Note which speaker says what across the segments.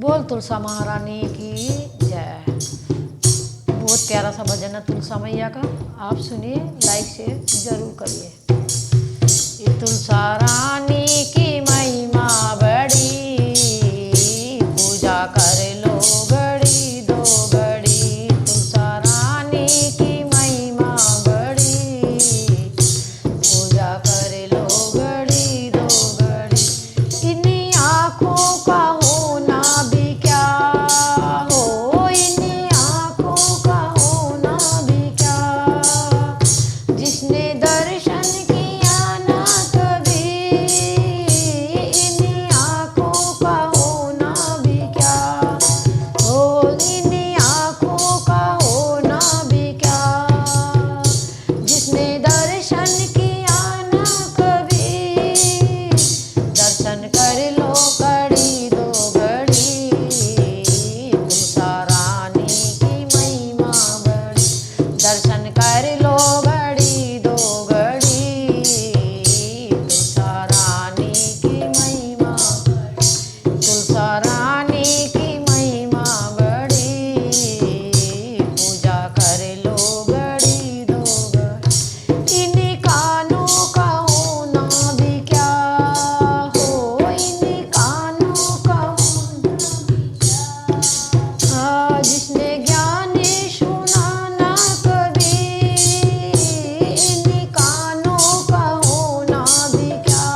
Speaker 1: बोल तुलसा महारानी की जय। बहुत प्यारा सा भजन है तुलसा मैया का, आप सुनिए, लाइक शेयर जरूर करिए। ये तुलसा रानी की महिमा बड़ी, पूजा कर लो घड़ी दो घड़ी। तुलसा रानी की महिमा बड़ी, पूजा कर लो घड़ी दो घड़ी। इन्हीं आँखों का होना भी क्या हो, इन्हीं आँखों का होना भी क्या, जिसने दर्शन किया ना कभी। इन्हीं आँखों का होना भी क्या हो, इन्हीं आँखों का होना भी क्या, जिसने दर्शन किया ना कभी। दर्शन कर लो घड़ी दो घड़ी, तुलसा रानी की महिमा बड़ी। दर्शन कर लो घड़ी दो घड़ी, तुलसा रानी की महिमा बड़ी। तुलसा रानी की महिमा बड़ी, पूजा कर लो घड़ी दो घड़ी। इन्हीं कानों का होना भी क्या हो, इन्हीं कानों का होना भी क्या, जिसने ज्ञान सुना ना कभी। इन्हीं कानों का होना भी क्या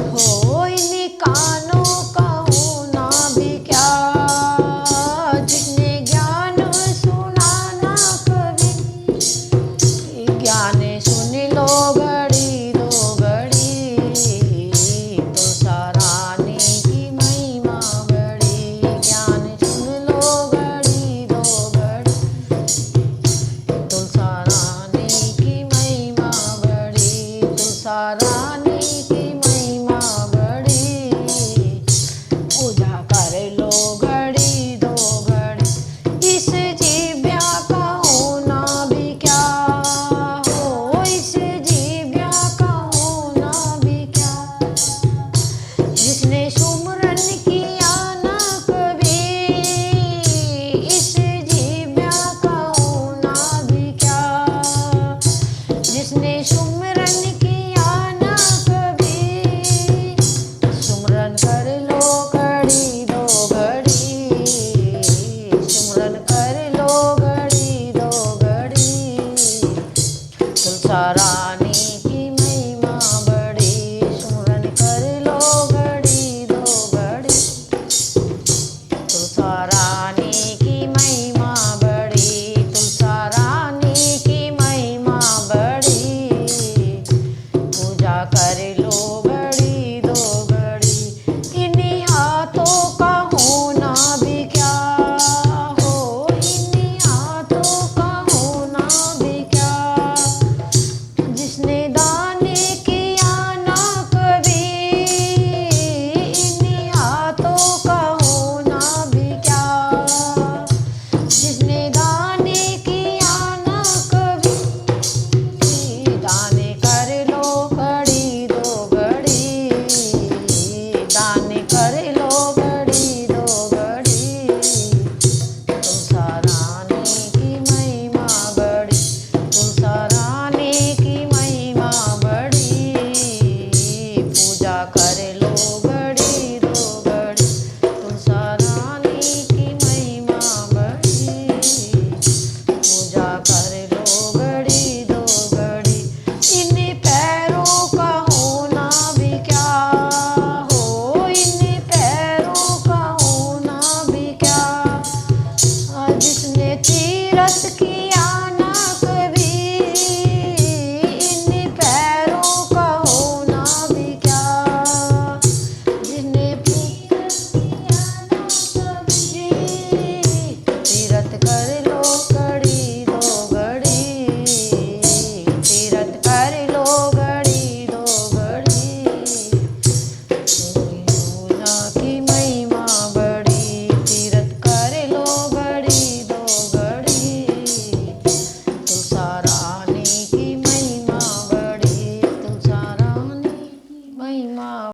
Speaker 1: हो, इन्हीं कानों का होना भी क्या, जिसने ज्ञान सुना ना कभी। ज्ञान सुन लो घड़ी दो घड़ी, तुलसा रानी की महिमा बड़ी। ज्ञान सुन लो घड़ी दो घड़ी, तुलसा रानी की महिमा बड़ी। तुलसा रानी की महिमा बड़ी, पूजा कर लो घड़ी दो घड़ी। इस जीव्या का होना भी क्या हो, इस जीव्या का होना भी क्या, जिसने